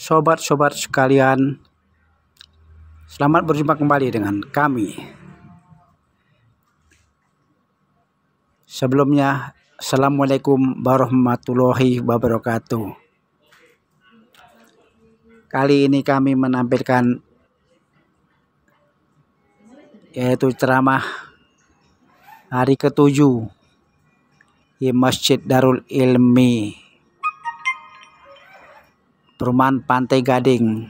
Sobat-sobat sekalian, selamat berjumpa kembali dengan kami. Sebelumnya, Assalamualaikum warahmatullahi wabarakatuh. Kali ini kami menampilkan yaitu ceramah hari ke-7 di Masjid Darul Ilmi Perumahan Pantai Gading,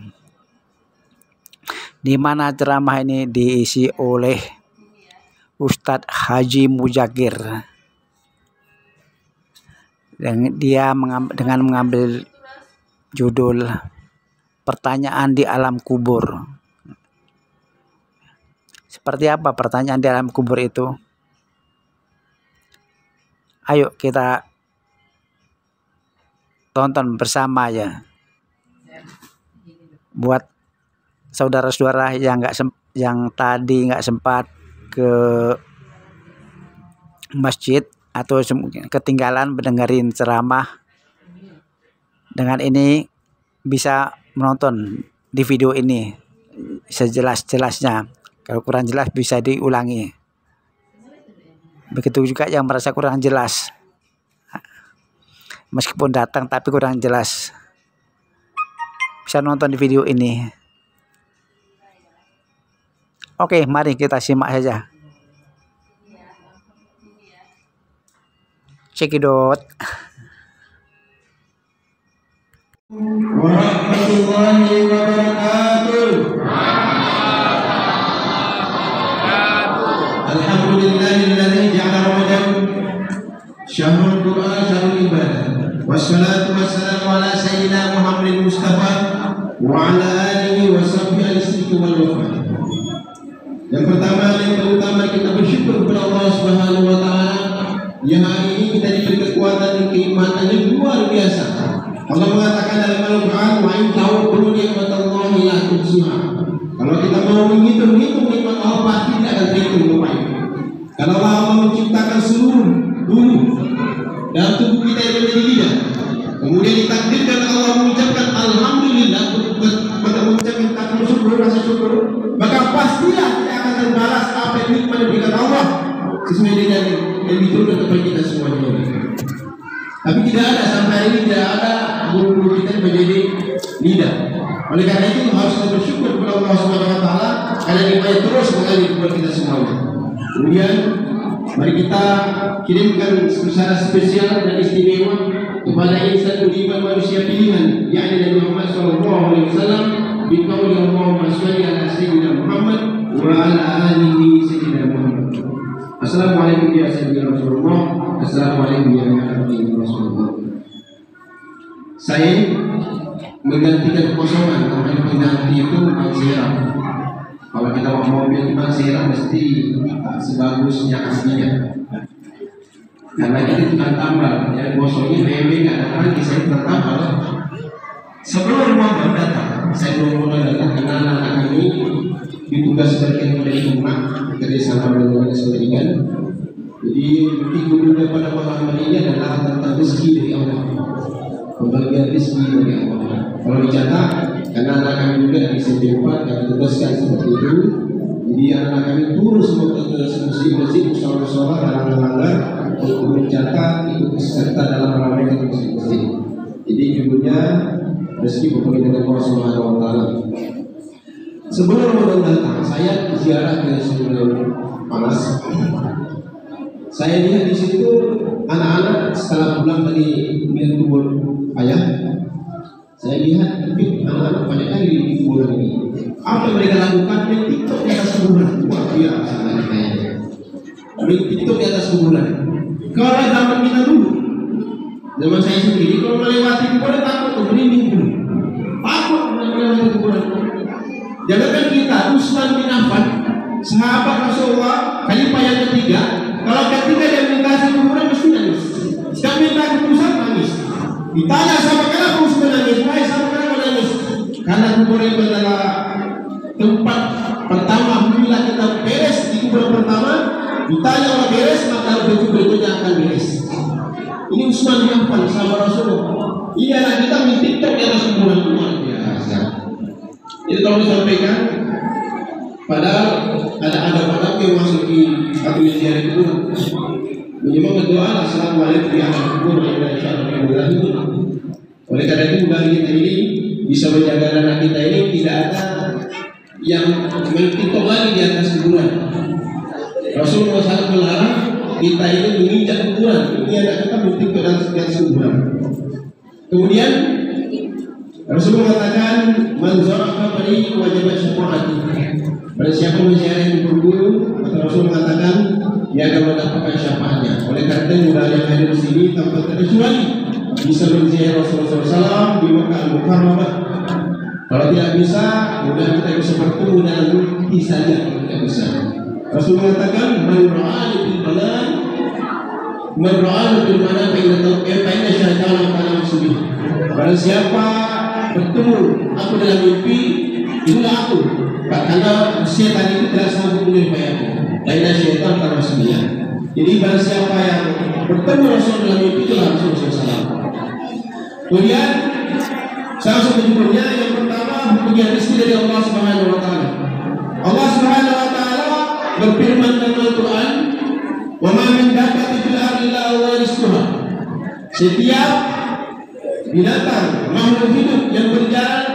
di mana ceramah ini diisi oleh Ustadz Haji Muzakir, dan dia dengan mengambil judul Pertanyaan di Alam Kubur. Seperti apa pertanyaan di alam kubur itu? Ayo kita tonton bersama ya. Buat saudara-saudara yang tadi nggak sempat ke masjid atau ketinggalan mendengarin ceramah, dengan ini bisa menonton di video ini sejelas-jelasnya. Kalau kurang jelas bisa diulangi. Begitu juga yang merasa kurang jelas, meskipun datang tapi kurang jelas, bisa nonton di video ini. Oke, mari kita simak saja. Cekidot. Warahmatullahi wabarakatuh. Alhamdulillahilladzi ja'ala Ramadan syahrul Qur'an syahrul ibadah. Wassalatu wassalamu ala sayyidina Muhammadin Mustafa wa ala alihi wa sahbihi al-siddiq wal wafa. Yang pertama yang terutama kita bersyukur kepada Allah Subhanahu wa taala yang hari ini kita diberi kekuatan dan keimanan yang luar biasa. Allah mengatakan dalam Al-Qur'an, "Wa in ta'uddu ni'matallahi la tuhsuha." Kalau kita mau menghitung nikmat Allah pasti tidak akan terhitung lupai. Kalau Allah menciptakan seluruh bulu dalam tubuh kita yang menjadi lidah, kemudian ditakdirkan Allah mengucapkan alhamdulillah, mengucapkan kata syukur, rasa syukur, maka pastilah kita akan terbalas apa yang nikmat yang diberikan Allah sesuai dengan yang diturunkan kepada kita semuanya. Tapi tidak ada sampai hari ini, tidak ada bulu-bulu kita menjadi lidah. Oleh karena itu harus kita bersyukur kepada Allah Subhanahu wa taala karena nikmatnya terus mengalir kepada kita semuanya. Kemudian mari kita kirimkan secara spesial dan istimewa kepada insan iman manusia pilihan, yakni Nabi Muhammad SAW, biqauli Allahumma shalli ala sayyidina Muhammad wa ala alihi sayyidina Muhammad. Assalamualaikum ya sayyidina Rasulullah. Assalamualaikum ya Rasulullah. Saya menggantikan kekosongan, karena pengganti itu Bang Sirah. Kalau kita mau mobil Bang Sirah mesti sebagusnya aslinya. Karena kita tukang tambal, ya bosnya BB nggak ada lagi, saya tukang tambal. Sebelum Ramadan datang, saya belum mulai datang karena anak kami ditugaskan oleh rumah kerja sama dengan sebagainya. Jadi minggu pada malam hari ini adalah tentang rezeki dari Allah, pembagian rezeki dari Allah. Kalau dicatat, karena anak kami juga di SMP4 kami tugaskan seperti itu. Jadi anak kami turun semua ke masjid-masjid, musola-musola, langgar-langgar untuk mencatat ikut serta dalam meramaikan masjid-masjid. Jadi judulnya rezeki berkaitan dengan Allah Subhanahu wa taala. Sebelum Ramadan datang, saya ziarah ke Sungai Panas. Saya lihat di situ anak-anak setelah pulang dari kubur ayah, saya lihat anak-anak banyak kali di kuburan ini. Apa yang mereka lakukan? Main TikTok di atas kuburan. Wah, biasa kayaknya. Main TikTok di atas kuburan. Kalau zaman kita dulu, zaman saya sendiri, kalau melewati kuburan takut tuh merinding dulu. Takut melewati kuburan. Jangankan kita, Utsman bin Affan, sahabat Rasulullah, khalifah yang ketiga, kalau ketika dia melintasi kuburan mesti nangis. Setiap minta keputusan nangis. Ditanya sama kenapa Utsman nangis, wahai sama kenapa nangis? Karena kuburan itu adalah tempat pertama. Bila kita beres di kuburan pertama, ditanya orang beres, maka baju berikutnya akan beres. Ini Utsman bin Affan sahabat Rasulullah. Ini anak kita minta TikTok di atas kuburan luar biasa. Allah sampaikan, padahal ada adab-adab yang masuk di aturan ziarah itu. Minimal berdoa assalamualaikum ya warahmatullahi. Oleh karena itu bagi kita ini bisa menjaga anak kita ini tidak ada yang mengintok lagi di atas kuburan. Rasulullah SAW melarang kita ini menginjak kuburan. Ini anak kita mengintok di atas kuburan. Kemudian Rasulullah mengatakan man zarafa bari wajibat syafa'ati. Pada siapa menziarah yang berburu, maka Rasul mengatakan dia akan mendapatkan syafaatnya. Oleh karena itu mudah yang hadir di sini tanpa terkecuali bisa menziarah Rasulullah SAW di Makkah Al-Mukarramah. Kalau tidak bisa, mudah kita bisa bertemu dengan bukti saja. Tidak bisa. Rasul mengatakan man ra'ani bil balan, man ra'ani bil balan fa'inna syaitana kana musuh. Barang siapa bertemu aku dalam mimpi, itulah aku. Karena syaitan itu tidak sanggup menyerupai aku. Karena syaitan karena semuanya. Jadi barang siapa yang bertemu Rasul dalam mimpi, itulah Rasulullah SAW. Kemudian salah satu berikutnya yang pertama punya rezeki dari Allah Subhanahu Wa Taala. Allah Subhanahu Wa Taala berfirman dalam Al-Quran, "Wa ma min dabbatin fil ardi illa huwa rizquha." Setiap binatang makhluk hidup yang berjalan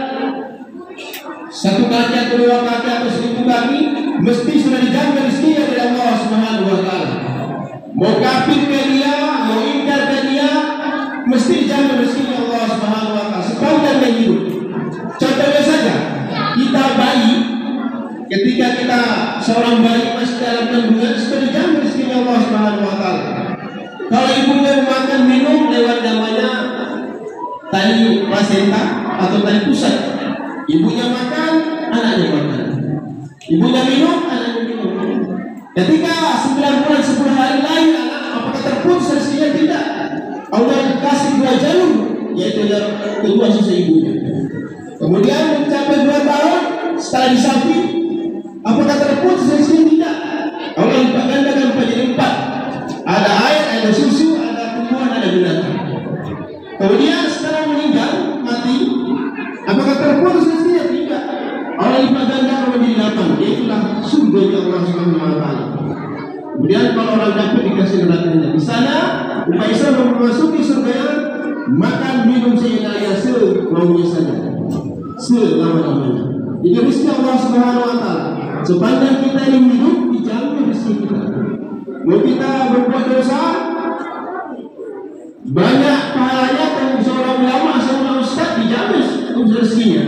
satu kaki atau dua kaki atau 1000 kaki mesti sudah dijamin rezekinya dari Allah Subhanahu Wa Taala. Mau kafir ke dia, mau ingkar ke dia, mesti dijamin rezekinya Allah Subhanahu Wa Taala sepanjang hidup. Contohnya saja, kita bayi, ketika kita seorang bayi masih dalam kandungan sudah dijamin rezekinya Allah Subhanahu Wa Taala. Kalau ibunya makan minum lewat namanya tali plasenta atau tali pusat. Ibunya makan, anaknya makan. Ibunya minum, anaknya minum. Ketika 9 bulan 10 hari lahir anak, apakah terputus rezekinya? Tidak. Allah kasih 2 jalur, yaitu yang kedua sisi ibunya. Kemudian mencapai 2 tahun setelah disapi, apakah terputus rezekinya? Tidak. Allah lipat gandakan menjadi 4. Ada air, ada susu, ada tumbuhan, ada binatang. Kemudian setelah meninggal, mati, apakah terputus rezekinya? Tidak. Allah lipat gandakan menjadi 8. Itulah surga Allah Subhanahu Wa Taala. Kemudian kalau orang dapat dikasih nerakanya di sana, umat Islam memasuki surga, makan minum seenaknya semaunya saja, selama-lamanya. Jadi rezeki Allah Subhanahu Wa Taala. Sepanjang kita ini hidup, dijamin rezeki kita. Mau kita berbuat dosa, banyak pahalanya. Kalau seorang ulama, seorang ustaz, dijamin rezekinya.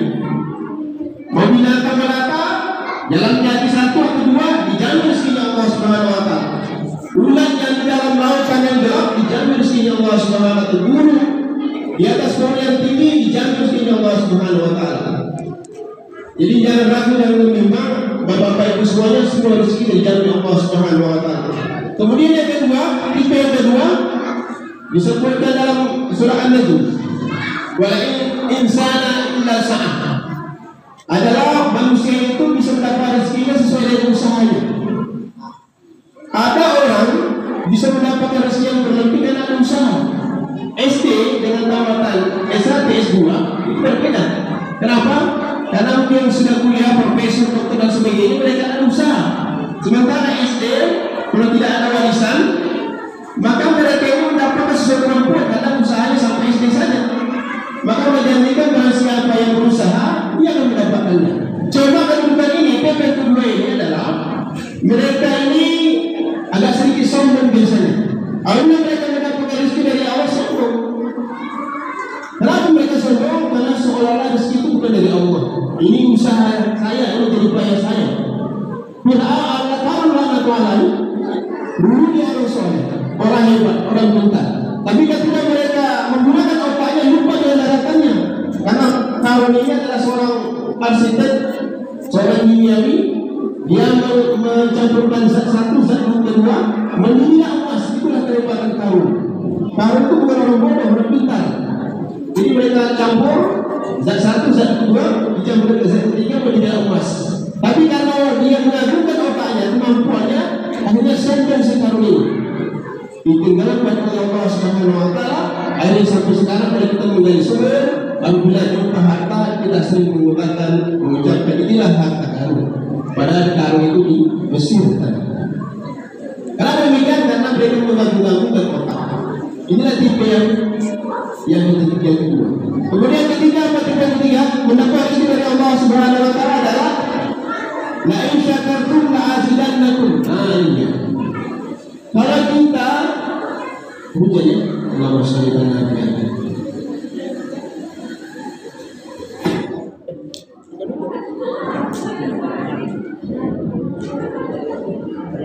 Mau binatang melata, jalan kaki 1 atau 2, dijamin rezekinya Allah Subhanahu Wa Taala. Ulat yang di dalam lautan yang gelap, dijamin rezekinya Allah Subhanahu Wa Taala. Gunung di atas pohon yang tinggi, dijamin rezekinya Allah Subhanahu Wa Taala. Jadi jangan ragu dan menimbang, bapak-bapak ibu semuanya, semua rezeki dijamin Allah Subhanahu Wa Taala. Kemudian yang kedua, tipe yang kedua disebutkan dalam surah An-Najm, wa insana illa sa'ah, adalah manusia itu bisa mendapat rezekinya sesuai dengan usahanya. Ada orang bisa mendapatkan rezeki yang berlebih dan ada usaha. SD dengan tamatan S1, S2 itu berbeda. Kenapa? Karena mungkin sudah kuliah, profesor, dokter dan sebagainya, mereka ada usaha. Sementara SD, kalau tidak ada warisan, maka mereka itu mendapatkan sesuatu kemampuan karena usahanya sampai SD saja. Maka menjanjikan barang siapa yang berusaha, dia akan mendapatkannya. Coba kedudukan ini, PP kedua ini adalah mereka ini agak sedikit sombong biasanya. Awalnya mereka mendapatkan rezeki dari awal sombong. Kenapa mereka sombong? Karena seolah-olah rezeki itu bukan dari Allah. Ini usaha saya, ini jadi upaya saya. Padahal Allah Ta'ala dulu dia orang soleh, orang hebat, orang pintar. Tapi ketika mereka menggunakan otaknya, lupa dengan daratannya. Karena tahun ini adalah seorang arsitek, seorang kimiawi, dia mencampurkan zat satu, zat kedua, menjadilah emas. Itulah kehebatan tahun. Tahun itu bukan orang bodoh, orang pintar. Jadi mereka campur zat satu, zat kedua, dicampur ke zat ketiga menjadi emas. Tapi karena dia mengagumkan otaknya, kemampuannya, akhirnya sombong sekarang ini. Ditinggalkan oleh Allah Subhanahu Wa Taala. Akhirnya sampai sekarang kita menjadi sumber. Apabila jumpa harta, kita sering mengucapkan yang kedua. Kemudian ketiga, mendapat rezeki dari Allah Subhanahu wa taala adalah la in syakartum la azidannakum. Kalau kita hujannya Allah SWT.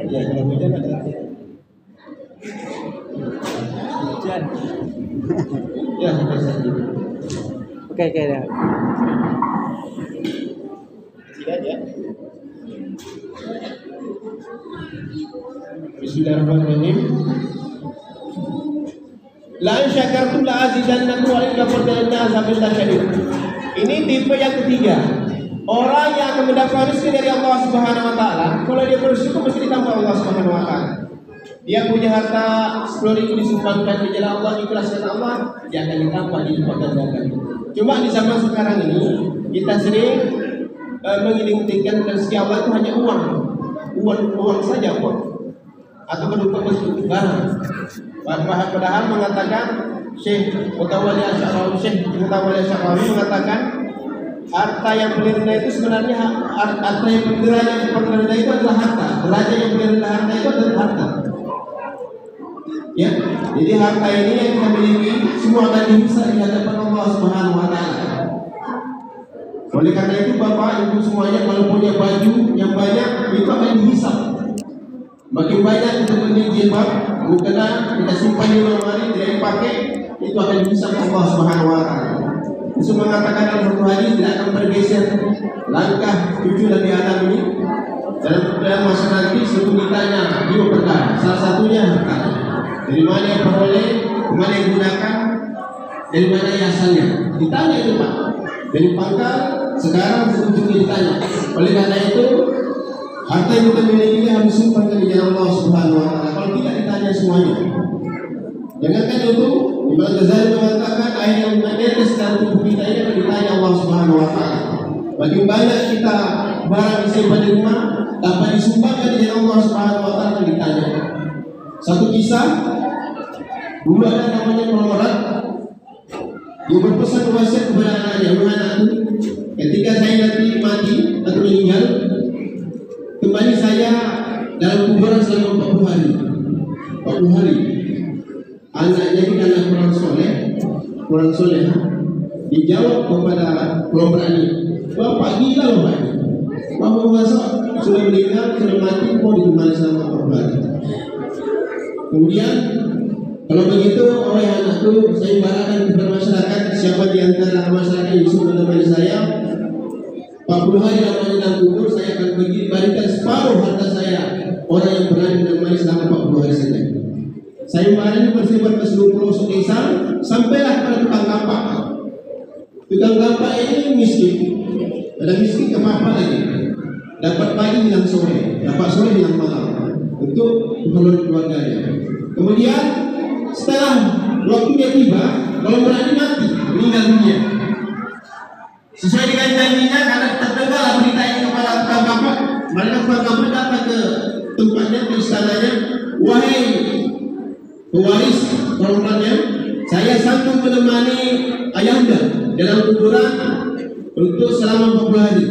Ya, kalau hujan ada hujan. Ya, Oke dah. Tidak ya. Bismillahirrahmanirrahim. La in syakartum la azidannakum wa in kafartum azabil syadid. Ini tipe yang ketiga. Orang yang akan mendapat rezeki dari Allah Subhanahu wa taala, kalau dia bersyukur mesti ditambah Allah Subhanahu wa taala. Dia punya harta 10.000 disumbangkan di jalan Allah, ikhlas karena Allah, dia akan ditambah dilipat gandakan. Cuma di zaman sekarang ini kita sering mengiling-ilingkan rezeki Allah itu hanya uang saja, uang atau berupa bentuk barang. Padahal mengatakan Syekh Mutawalli Asy'ari mengatakan harta yang paling rendah itu sebenarnya harta yang paling rendah itu adalah harta. Derajat yang paling rendah harta itu adalah harta. Ya, jadi harta ini yang kita miliki semua akan dihisab di hadapan Allah Subhanahu wa taala. Oleh karena itu Bapak Ibu semuanya kalau punya baju yang banyak itu akan dihisab. Makin banyak kita beli jilbab, mukena kita simpan di lemari tidak dipakai, itu akan dihisab Allah Subhanahu wa taala. Yesus mengatakan dalam satu hadis tidak akan bergeser langkah cucu Nabi Adam ini dalam masa nanti sebelum ditanya 2 perkara. Salah satunya harta. Dari mana yang peroleh, kemana yang digunakan, dari mana asalnya. Ditanya itu Pak. Dari pangkal sekarang sebetulnya ditanya. Oleh karena itu harta yang kita miliki harus simpan di jalan Allah Subhanahu wa taala. Kalau tidak ditanya semuanya. Jangankan itu, Imam Ghazali mengatakan ayat yang menetes dalam tubuh kita ini akan ditanya Allah Subhanahu wa taala. Bagi banyak kita barang disimpan di rumah, dapat disumbangkan di jalan Allah Subhanahu wa taala akan ditanya. Satu kisah, dulu ada namanya Muhammad. Dia berpesan wasiat kepada anaknya, anakku, ketika saya nanti mati atau meninggal, kembali saya dalam kuburan selama 40 hari. 40 hari. Anaknya ini karena kurang soleh, dijawab kepada kelompok ini, Bapak gila loh Pak ini. Bapak masa sudah meninggal, sudah mati, mau ditemani selama 40 hari. Kemudian kalau begitu oleh anakku, saya ibaratkan kepada masyarakat, siapa di antara masyarakat yang bisa menemani saya 40 hari lamanya dalam kubur, saya akan berikan separuh harta saya orang yang berani menemani selama 40 hari saja. Saya kemarin bersebar ke seluruh pelosok desa, sampailah pada tukang kampak. Tukang kampak ini miskin, ada miskin ke apa lagi? Dapat pagi hilang sore, dapat sore hilang malam untuk keperluan keluarganya. Kemudian setelah waktunya tiba, kalau berani mati, meninggal dunia. Sesuai dengan janjinya, karena terdengar berita ini kepada tukang kampak, mereka tukang kampak datang ke tempatnya, ke istananya, wahai pewaris korbannya, saya sanggup menemani ayahanda dalam kuburan untuk selama 40 hari.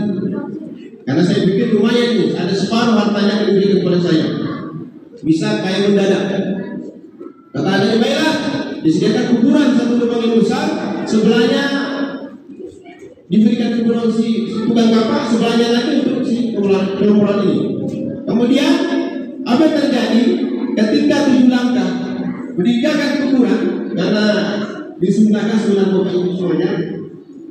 Karena saya pikir lumayan nih, ada separuh hartanya yang diberikan kepada saya. Bisa kaya mendadak. Kata anaknya, baiklah, disediakan kuburan satu lubang yang besar, sebelahnya diberikan kuburan si tukang kapal, sebelahnya lagi untuk si kuburan ini. Kemudian apa yang terjadi ketika 7 langkah meninggalkan kuburan, karena disunahkan sunah Bapak Ibu semuanya.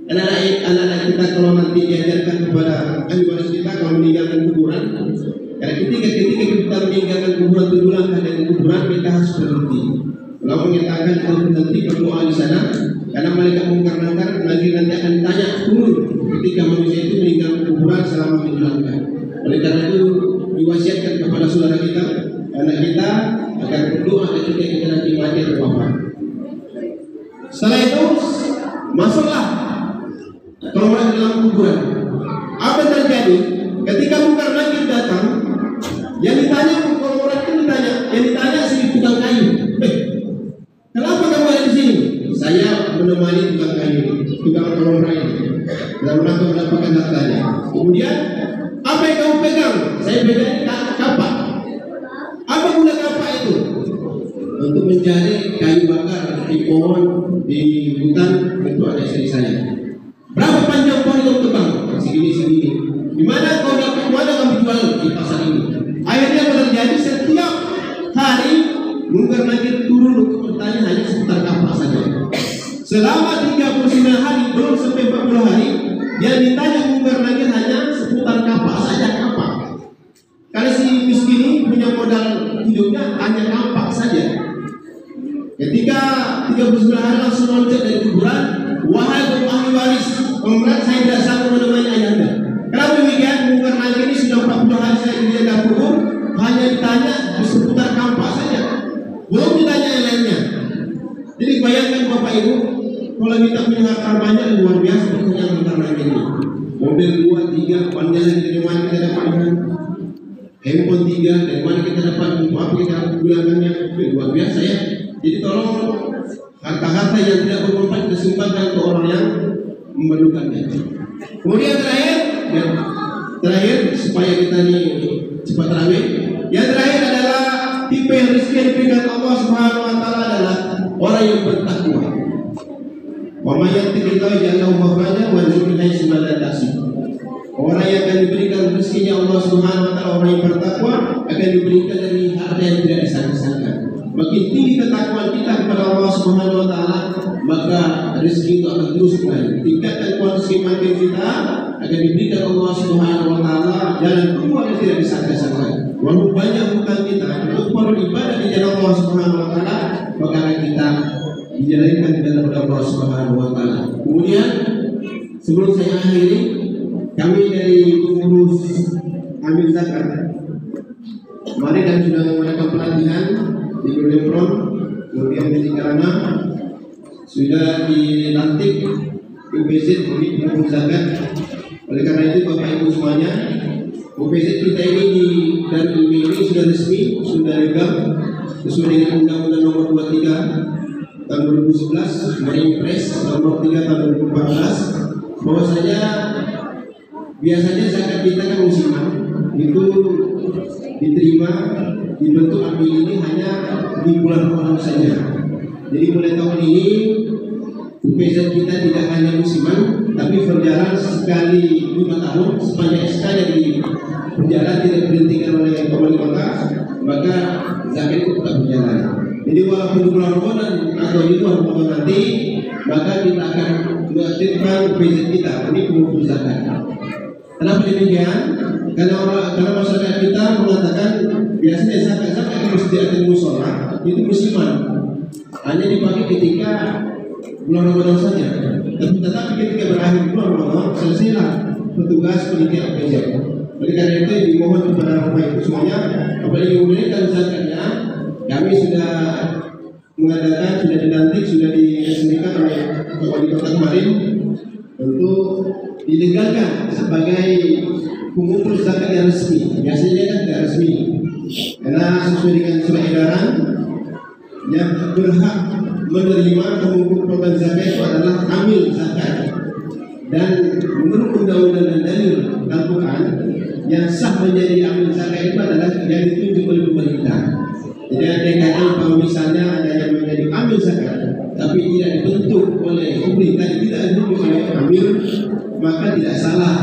Anak-anak kita kalau nanti diajarkan kepada ahli waris kita kalau meninggalkan kuburan, karena ketika kita meninggalkan kuburan 7 langkah dari kuburan, kita harus berhenti. Kalau menyatakan kita berhenti berdoa di sana, karena malaikat mungkar nakir nanti akan ditanya turun ketika manusia itu meninggalkan kuburan selama 7 langkah. Oleh karena itu diwasiatkan kepada saudara kita, anak kita agar berdoa ketika kita nanti mati atau wafat. Setelah itu masuklah orang dalam kuburan. Apa yang terjadi? Ketika mungkar nakir datang, yang ditanya orang itu ditanya, yang ditanya si tukang kayu, kenapa kamu ada di sini? menemani tukang kayu, tukang tolong ini dalam rangka mendapatkan hartanya. Kemudian apa yang kamu pegang? Saya pegang kapak. Apa guna kapak itu? Untuk mencari kayu bakar di pohon, di hutan untuk anak istri saya. Berapa panjang pohon itu tebang? Segini. Di mana kau dapat? Mana kamu jual di pasar ini? Akhirnya apa terjadi? Setiap hari Munkar Nakir turun untuk bertanya hanya seputar kapak saja. Selama 39 hari, belum sampai 40 hari, yang ditanya Munkar Nakir hanya seputar kapak saja, kapak. Kalau si miskin ini punya modal hidupnya hanya kapak saja. Ketika 39 hari langsung loncat dari kuburan, wahai kaum ahli waris, pemberat saya tidak sanggup menemani ayahanda. Kenapa demikian? Munkar Nakir ini sudah 40 hari saya di dalam kubur, hanya ditanya seputar kapak saja. Belum ditanya yang lainnya. Jadi bayangkan Bapak Ibu, kalau kita punya harta banyak luar biasa punya Munkar Nakir ini. Mobil 2, 3, pandai dari mana kita dapatkan? Handphone 3, dari mana kita dapat? Untuk apa kita gunakannya? Luar biasa ya. Jadi tolong harta-harta yang tidak bermanfaat kita sumbangkan ke orang yang memerlukannya. Kemudian terakhir supaya kita ini cepat terawih. Yang terakhir adalah tipe yang rezeki yang diberikan Allah Subhanahu Wa Taala adalah orang yang bertakwa. Wa may yattaqillaha yaj'al lahu makhrajan wa yarzuqhu min haitsu la yahtasib. Orang yang akan diberikan rezekinya Allah Subhanahu Wa Taala, orang yang bertakwa akan diberikan dari harta yang tidak disangka-sangka. Makin tinggi ketakwaan kita kepada Allah Subhanahu Wa Taala, maka rezeki itu akan terus naik. Tingkatkan kualitas iman kita, akan diberikan Allah Subhanahu Wa Taala jalan keluar yang tidak disangka-sangka. Walaupun banyak hutang kita untuk beribadah di jalan Allah Subhanahu Wa Taala, maka kita dijalankan di dalam Allah Subhanahu Wa Taala. Kemudian sebelum saya akhiri, kami dari pengurus amil zakat kemarin dan sudah melakukan pelatihan di Golempron, kemudian di Karana sudah dilantik UPZ unit pengurus zakat. Oleh karena itu Bapak Ibu semuanya, UPZ kita ini dan ini sudah resmi, sudah legal sesuai dengan Undang-Undang Nomor 23 tahun 2011, Impres Nomor 3 tahun 2014, bahwasanya biasanya zakat kita kan musiman itu diterima dibentuk ambil ini hanya di bulan Ramadan saja. Jadi mulai tahun ini UPZ kita tidak hanya musiman, tapi berjalan sekali 5 tahun sepanjang SK-nya di berjalan tidak berhentikan oleh Wali Kota, maka zakat itu tetap berjalan. Jadi walaupun di bulan Ramadan atau di luar Ramadan nanti, maka kita akan mengaktifkan UPZ kita ini pengurus zakat. Kenapa demikian? Karena masyarakat kita mengatakan biasanya zakat yang mesti ada musola itu musiman, hanya dipakai ketika bulan Ramadan saja. Tetapi ketika berakhir bulan Ramadan selesailah petugas penitia UPZ. Oleh karena itu dimohon kepada Bapak Ibu semuanya, apalagi menunaikan zakatnya, kami sudah mengadakan, sudah dilantik, sudah diresmikan oleh Wali Kota kemarin untuk dilegalkan sebagai pengurus zakat yang resmi. Biasanya kan tidak resmi, karena sesuai dengan surat edaran yang berhak menerima pengumpul zakat itu adalah amil zakat. Dan menurut undang-undang dan dalil Al-Quran, yang sah menjadi amil zakat itu adalah yang ditunjuk oleh pemerintah. Jadi ada kata kalau misalnya ada yang menjadi amil zakat tapi tidak dibentuk oleh pemerintah, tidak dibentuk oleh amil, maka tidak salah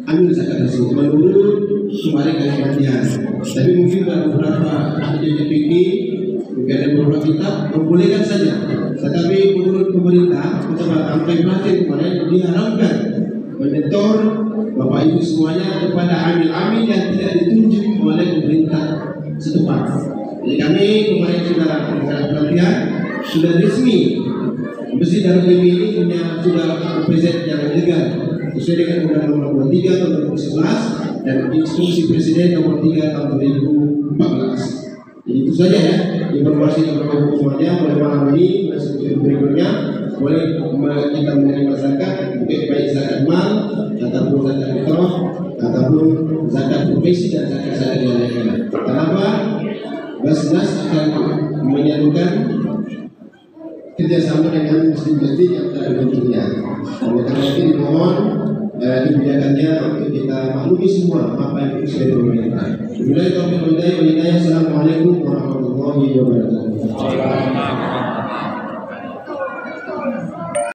ambil zakat tersebut menurut kemarin kajian. Tapi mungkin beberapa ahli fikih, mungkin ada beberapa kitab membolehkan saja. Tetapi menurut pemerintah, kita sampai pelatihan kemarin diharapkan menyetor Bapak Ibu semuanya kepada amil-amil yang tidak ditunjuk oleh pemerintah setempat. Jadi kami kemarin sudah melakukan pelatihan, sudah resmi. Mesti Darul Ilmi ini punya sudah UPZ yang legal sesuai dengan Undang-Undang Nomor 23 tahun 2011 dan Instruksi Presiden Nomor 3 tahun 2014. Jadi itu saja ya informasi yang berkaitan semuanya. Mulai malam ini dan sebelum berikutnya boleh kita menerima zakat, baik zakat mal ataupun zakat fitrah ataupun zakat profesi dan zakat yang lainnya. Kenapa? Basnas akan menyalurkan kerjasama dengan muslim masjid yang berada di dunia. Oleh karena itu dimohon dibiarkannya untuk kita maklumi semua apa yang sudah diperintah. Assalamualaikum warahmatullahi wabarakatuh.